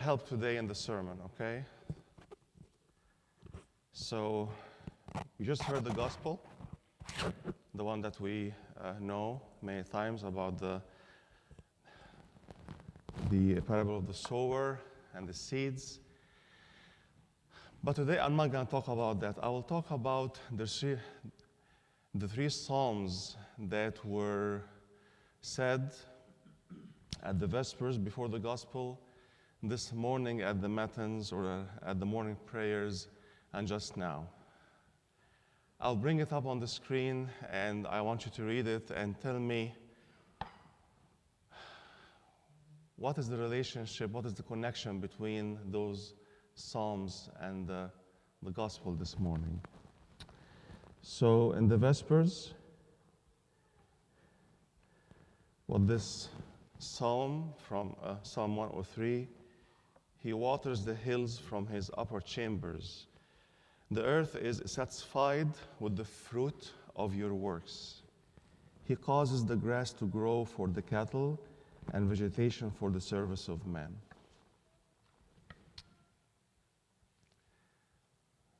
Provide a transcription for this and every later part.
help today in the sermon, okay? So, you just heard the gospel, the one that we know many times about the parable of the sower and the seeds. But today I'm not going to talk about that. I will talk about the three psalms that were said at the Vespers before the gospel, this morning at the Matins or at the morning prayers, and just now. I'll bring it up on the screen and I want you to read it and tell me what is the relationship, what is the connection between those psalms and the gospel this morning. So in the Vespers, this psalm from Psalm 103, he waters the hills from his upper chambers. The earth is satisfied with the fruit of your works. He causes the grass to grow for the cattle and vegetation for the service of man.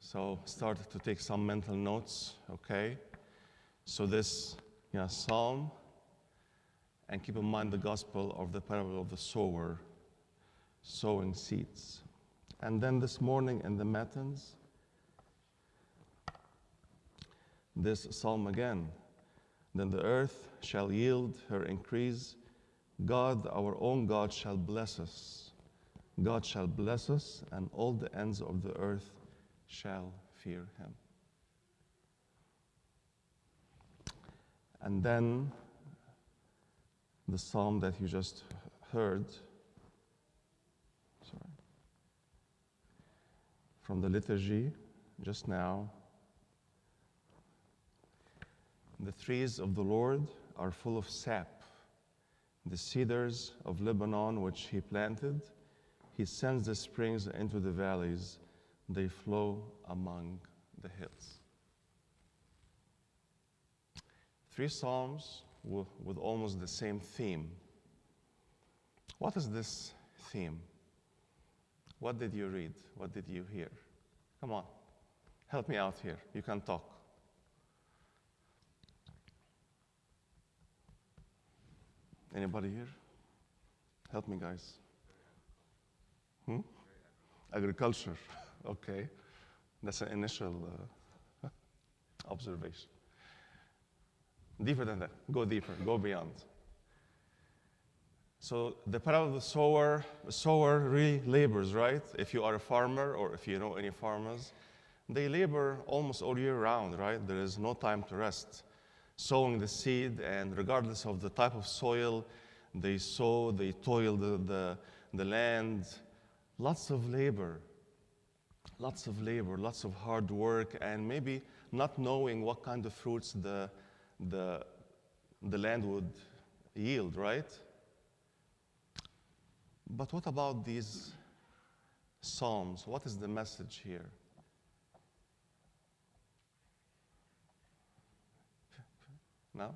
So start to take some mental notes, okay? So this psalm, and keep in mind the gospel of the parable of the sower, sowing seeds. And then this morning in the Matins, this psalm again. Then the earth shall yield her increase. God, our own God, shall bless us. God shall bless us, and all the ends of the earth shall fear him. And then the psalm that you just heard, from the liturgy just now. The trees of the Lord are full of sap. The cedars of Lebanon, which he planted, he sends the springs into the valleys. They flow among the hills. Three psalms with almost the same theme. What is this theme? What did you read? What did you hear? Come on, help me out here. You can talk. Anybody here? Help me, guys. Agriculture. Okay. That's an initial observation. Deeper than that. Go deeper. Go beyond. So the parable of the sower really labors, right? If you are a farmer or if you know any farmers, they labor almost all year round, right? There is no time to rest. Sowing the seed, and regardless of the type of soil, they sow, they toil the land. Lots of labor, lots of hard work, and maybe not knowing what kind of fruits the land would yield, right? But what about these psalms? What is the message here? No?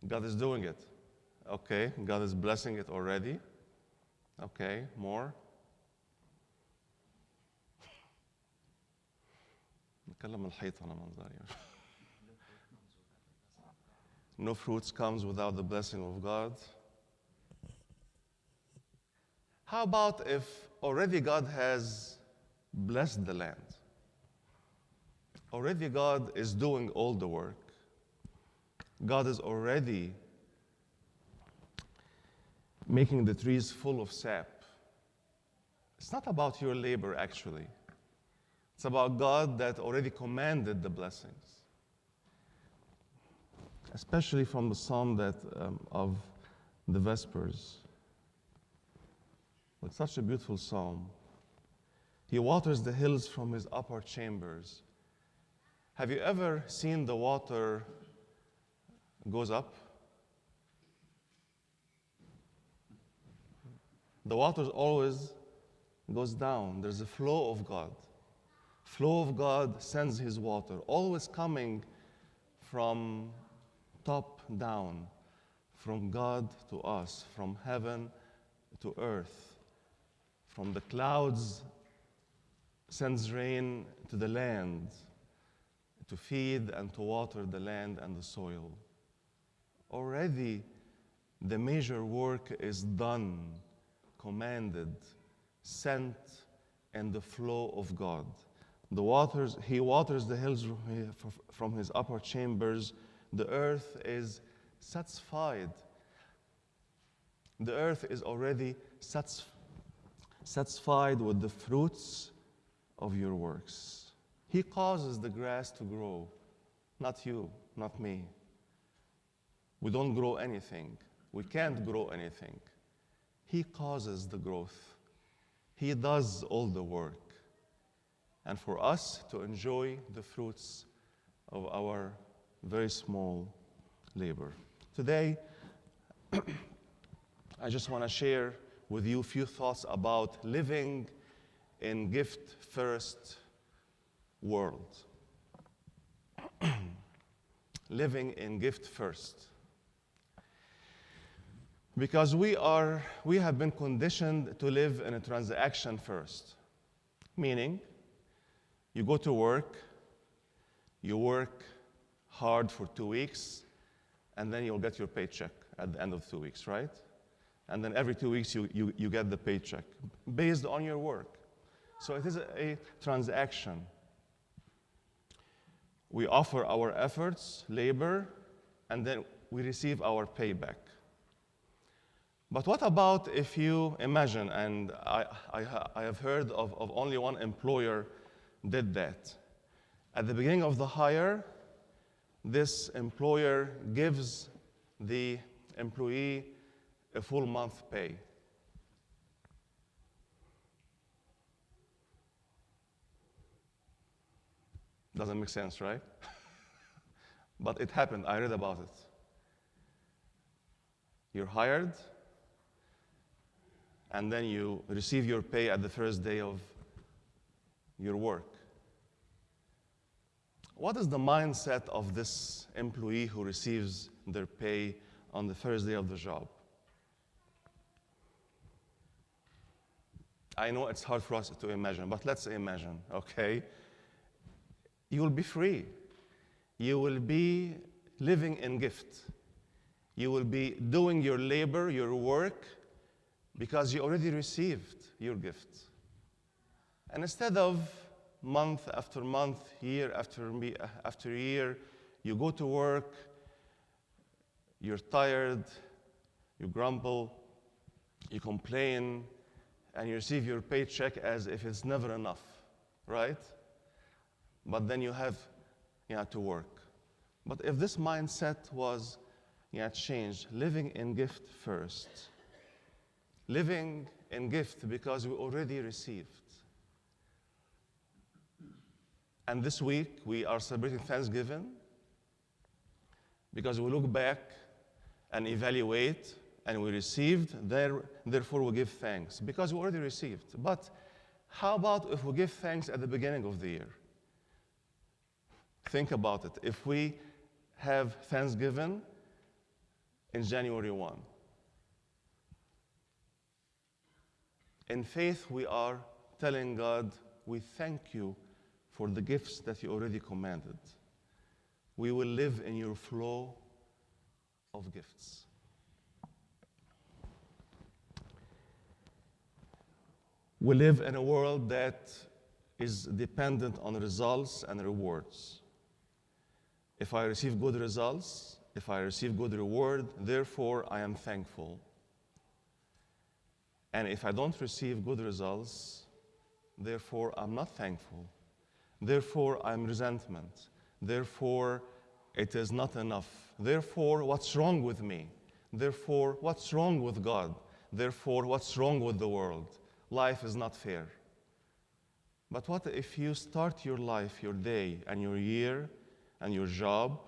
God is doing it. Okay, God is blessing it already. Okay, more? No fruits comes without the blessing of God. How about if already God has blessed the land? Already God is doing all the work. God is already making the trees full of sap. It's not about your labor, actually. It's about God that already commanded the blessings. Especially from the psalm of the Vespers. It's such a beautiful psalm. He waters the hills from his upper chambers. Have you ever seen the water goes up? The water always goes down. There's a flow of God. Flow of God sends his water, always coming from top down, from God to us, from heaven to earth. From the clouds sends rain to the land to feed and to water the land and the soil. Already the major work is done, commanded, sent in the flow of God. He waters the hills from his upper chambers. The earth is satisfied. The earth is already satisfied with the fruits of your works. He causes the grass to grow, not you, not me. We don't grow anything. We can't grow anything. He causes the growth. He does all the work. And for us to enjoy the fruits of our very small labor. Today, I just want to share with you a few thoughts about living in gift-first world. Living in gift-first. Because we have been conditioned to live in a transaction first. Meaning, you go to work, you work hard for 2 weeks, and then you'll get your paycheck at the end of 2 weeks, right? And then every 2 weeks you get the paycheck based on your work. So it is a transaction. We offer our efforts, labor, and then we receive our payback. But what about if you imagine, and I have heard of only one employer did that. At the beginning of the hire, this employer gives the employee a full month pay. Doesn't make sense, right? But it happened. I read about it. You're hired, and then you receive your pay at the first day of your work. What is the mindset of this employee who receives their pay on the first day of the job? I know it's hard for us to imagine, but let's imagine, okay? You will be free. You will be living in gift. You will be doing your labor, your work, because you already received your gift. And instead of month after month, year after year, you go to work, you're tired, you grumble, you complain, and you receive your paycheck as if it's never enough, right? But then you have to work. But if this mindset was changed, living in gift first, living in gift because we already received. And this week, we are celebrating Thanksgiving because we look back and evaluate, and we received, therefore we give thanks because we already received. But how about if we give thanks at the beginning of the year? Think about it. If we have Thanksgiving in January 1, in faith, we are telling God, we thank you for the gifts that you already commanded. We will live in your flow of gifts. We live in a world that is dependent on results and rewards. If I receive good results, if I receive good reward, therefore I am thankful. And if I don't receive good results, therefore I'm not thankful. Therefore I'm resentment. Therefore it is not enough. Therefore what's wrong with me? Therefore what's wrong with God? Therefore what's wrong with the world? Life is not fair. But what if you start your life, your day, and your year, and your job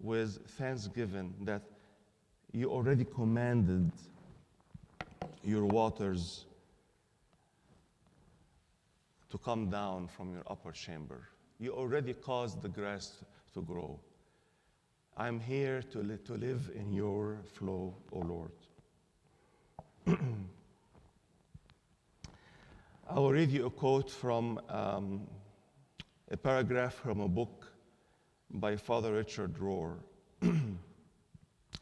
with thanksgiving that you already commanded your waters to come down from your upper chamber. You already caused the grass to grow. I'm here to live in your flow, O Lord. I will read you a quote from a paragraph from a book by Father Richard Rohr.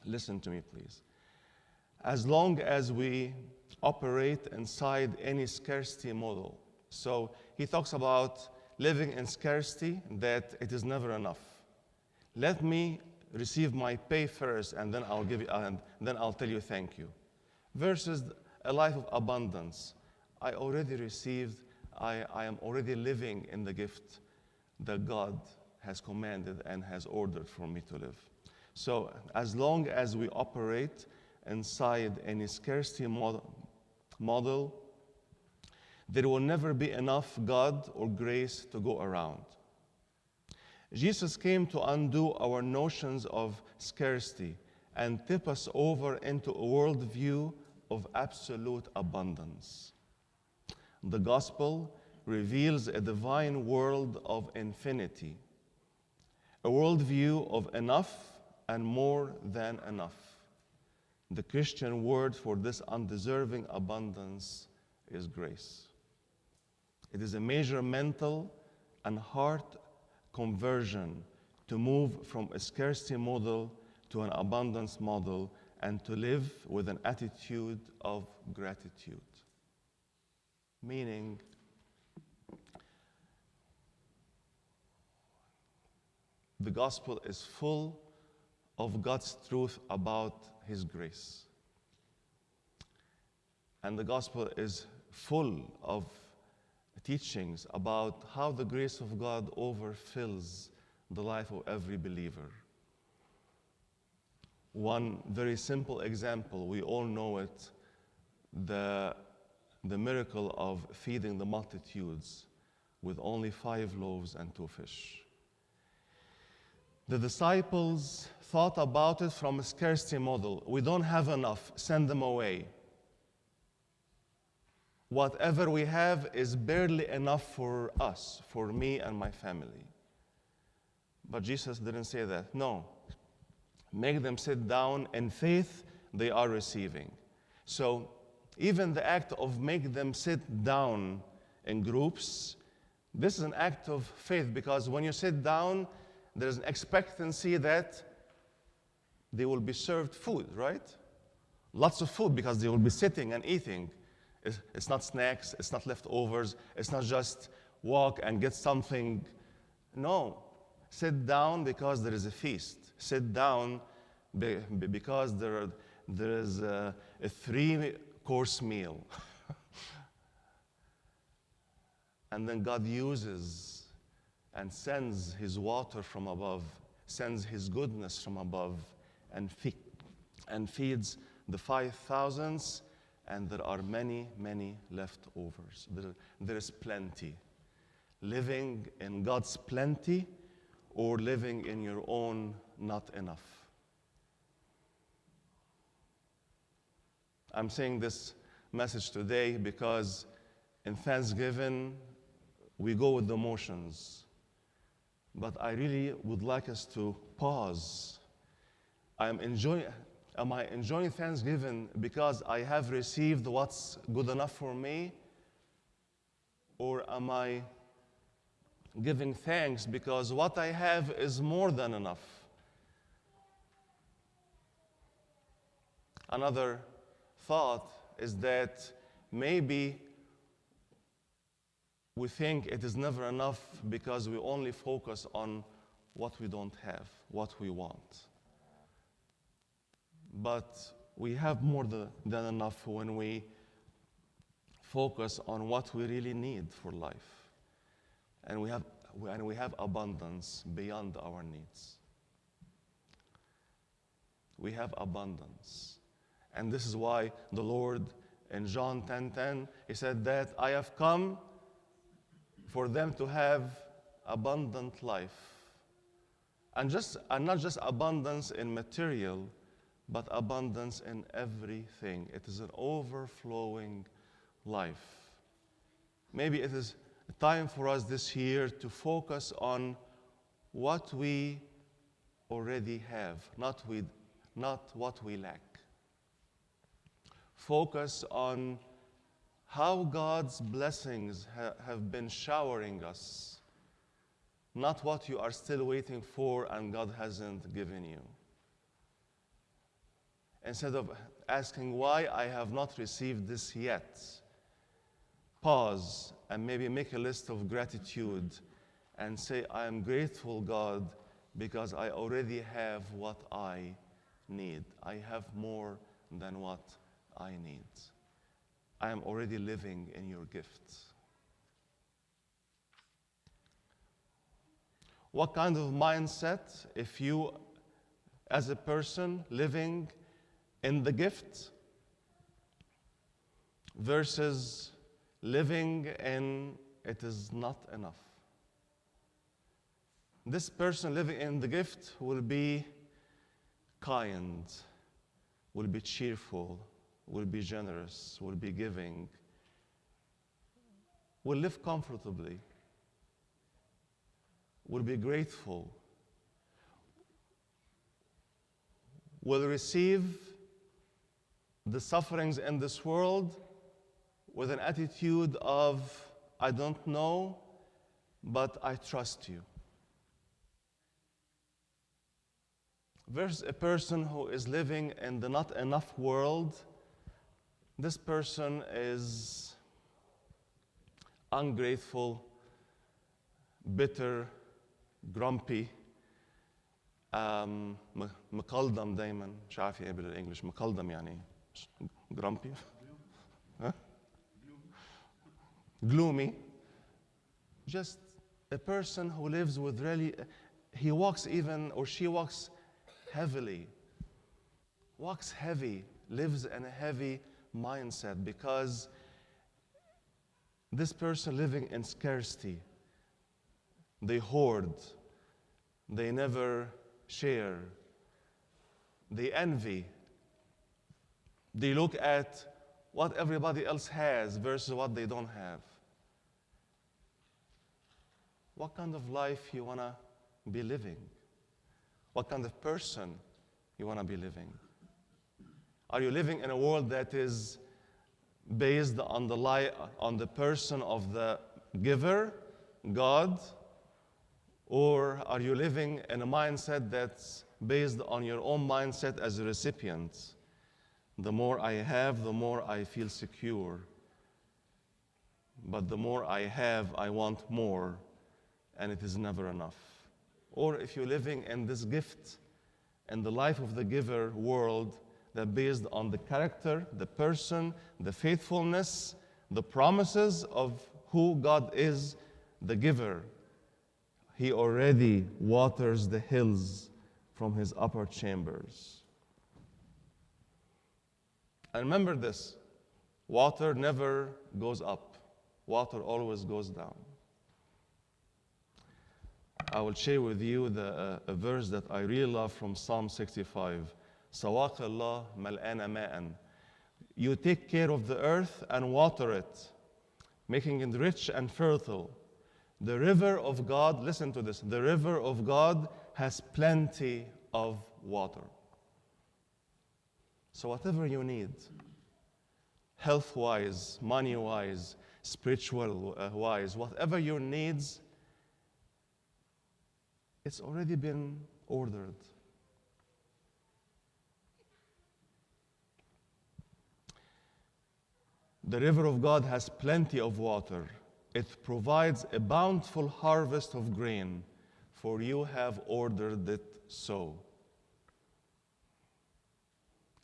Listen to me, please. As long as we operate inside any scarcity model, so he talks about living in scarcity, that it is never enough. Let me receive my pay first, and then I'll give you, and then I'll tell you thank you. Versus a life of abundance. I already received, I am already living in the gift that God has commanded and has ordered for me to live. So as long as we operate inside any scarcity model, there will never be enough God or grace to go around. Jesus came to undo our notions of scarcity and tip us over into a worldview of absolute abundance. The gospel reveals a divine world of infinity, a worldview of enough and more than enough. The Christian word for this undeserving abundance is grace. It is a major mental and heart conversion to move from a scarcity model to an abundance model and to live with an attitude of gratitude. Meaning, the gospel is full of God's truth about His grace. And the gospel is full of teachings about how the grace of God overfills the life of every believer. One very simple example, we all know it, the miracle of feeding the multitudes with only 5 loaves and 2 fish. The disciples thought about it from a scarcity model. We don't have enough, send them away. Whatever we have is barely enough for us, for me and my family. But Jesus didn't say that. No. Make them sit down in faith they are receiving. So even the act of make them sit down in groups, this is an act of faith, because when you sit down, there's an expectancy that they will be served food, right? Lots of food, because they will be sitting and eating. It's not snacks, it's not leftovers, it's not just walk and get something. No, sit down because there is a feast. Sit down because there is a 3-course meal. And then God uses and sends His water from above, sends His goodness from above, and feeds the 5,000s. And there are many, many leftovers. There is plenty. Living in God's plenty or living in your own not enough. I'm saying this message today because in Thanksgiving, we go with the motions. But I really would like us to pause. Am I enjoying Thanksgiving because I have received what's good enough for me? Or am I giving thanks because what I have is more than enough? Another thought is that maybe we think it is never enough because we only focus on what we don't have, what we want. But we have more than enough when we focus on what we really need for life. And we have abundance beyond our needs. We have abundance. And this is why the Lord in John 10:10, He said that I have come for them to have abundant life. And not just abundance in material, but abundance in everything. It is an overflowing life. Maybe it is time for us this year to focus on what we already have, not what we lack. Focus on how God's blessings have been showering us, not what you are still waiting for and God hasn't given you. Instead of asking why I have not received this yet, pause and maybe make a list of gratitude and say, I am grateful, God, because I already have what I need. I have more than what I need. I am already living in your gift. What kind of mindset, if you, as a person living in the gift, versus living in it is not enough? This person living in the gift will be kind, will be cheerful, will be generous, will be giving, will live comfortably, will be grateful, will receive the sufferings in this world with an attitude of, I don't know, but I trust you. Versus a person who is living in the not enough world, this person is ungrateful, bitter, grumpy, مقلدم دايما، مش عارف ايه بالانجلش، مقلدم يعني grumpy. Huh? Gloomy. Just a person who lives with really, he walks even, or she walks heavily, walks heavy, lives in a heavy mindset, because this person living in scarcity, they hoard, they never share, they envy, they look at what everybody else has versus what they don't have. What kind of life you want to be living? What kind of person you want to be living? Are you living in a world that is based on the person of the giver, God? Or are you living in a mindset that's based on your own mindset as a recipient? The more I have, the more I feel secure. But the more I have, I want more, and it is never enough. Or if you're living in this gift, in the life of the giver world, that based on the character, the person, the faithfulness, the promises of who God is, the giver. He already waters the hills from his upper chambers. And remember this, water never goes up. Water always goes down. I will share with you a verse that I really love from Psalm 65. سواق الله ملآن ماء. You take care of the earth and water it, making it rich and fertile. The river of God, listen to this, the river of God has plenty of water. So whatever you need, health-wise, money-wise, spiritual-wise, whatever your needs, it's already been ordered. The river of God has plenty of water. It provides a bountiful harvest of grain, for you have ordered it so.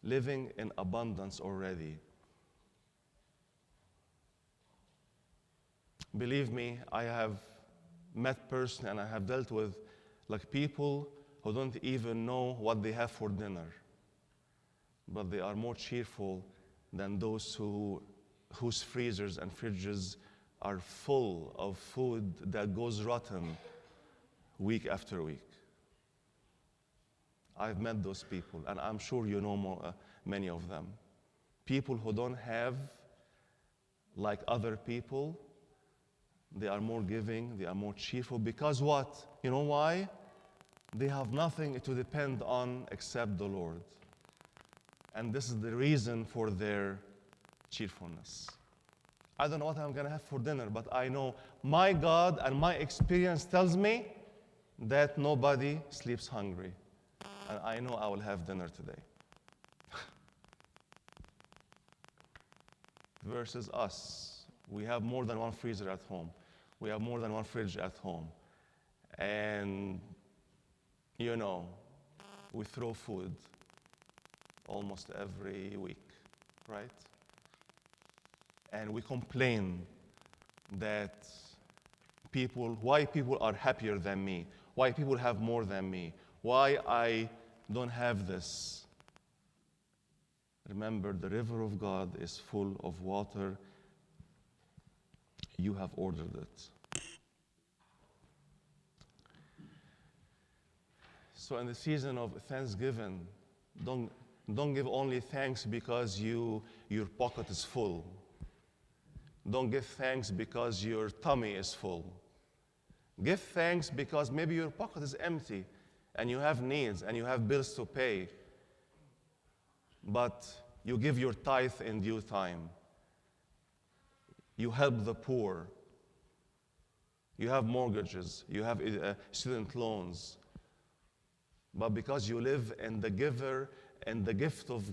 Living in abundance already. Believe me, I have met personally and I have dealt with people who don't even know what they have for dinner, but they are more cheerful than those whose freezers and fridges are full of food that goes rotten week after week. I've met those people, and I'm sure you know many of them. People who don't have like other people, they are more giving, they are more cheerful, because what? You know why? They have nothing to depend on except the Lord. And this is the reason for their cheerfulness. I don't know what I'm going to have for dinner, but I know my God and my experience tells me that nobody sleeps hungry. And I know I will have dinner today. Versus us. We have more than one freezer at home. We have more than one fridge at home. And, you know, we throw food almost every week, right? And we complain that why people are happier than me, why people have more than me, why I don't have this. Remember, the river of God is full of water. You have ordered it. So in the season of Thanksgiving, don't give only thanks because your pocket is full. Don't give thanks because your tummy is full. Give thanks because maybe your pocket is empty and you have needs and you have bills to pay. But you give your tithe in due time. You help the poor. You have mortgages. You have student loans. But because you live in the giver and the gift of,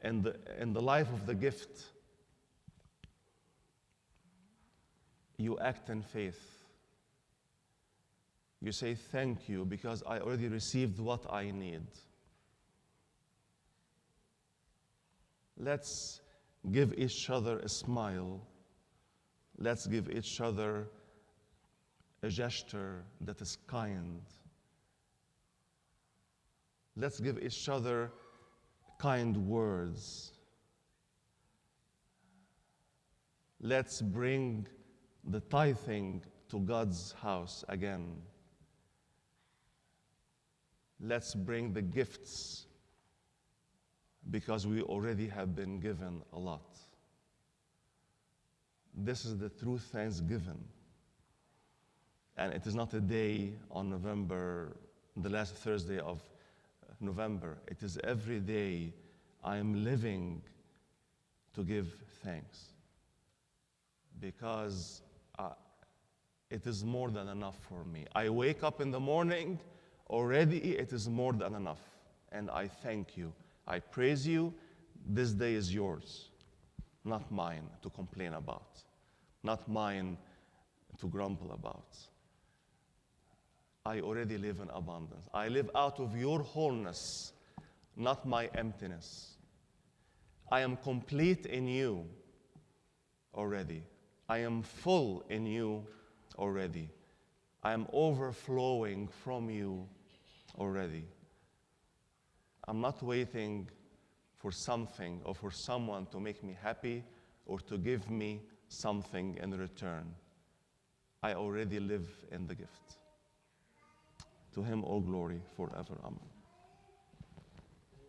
and the life of the gift, you act in faith. You say, thank you, because I already received what I need. Let's give each other a smile. Let's give each other a gesture that is kind. Let's give each other kind words. Let's bring the tithing to God's house again. Let's bring the gifts because we already have been given a lot. This is the true Thanksgiving. And it is not a day on November, the last Thursday of November. It is every day I am living to give thanks. Because it is more than enough for me. I wake up in the morning, already it is more than enough. And I thank you. I praise you. This day is yours, not mine to complain about, not mine to grumble about. I already live in abundance. I live out of your wholeness, not my emptiness. I am complete in you already. I am full in you already. I am overflowing from you already. I'm not waiting for something or for someone to make me happy or to give me something in return. I already live in the gift. To him all glory forever. Amen.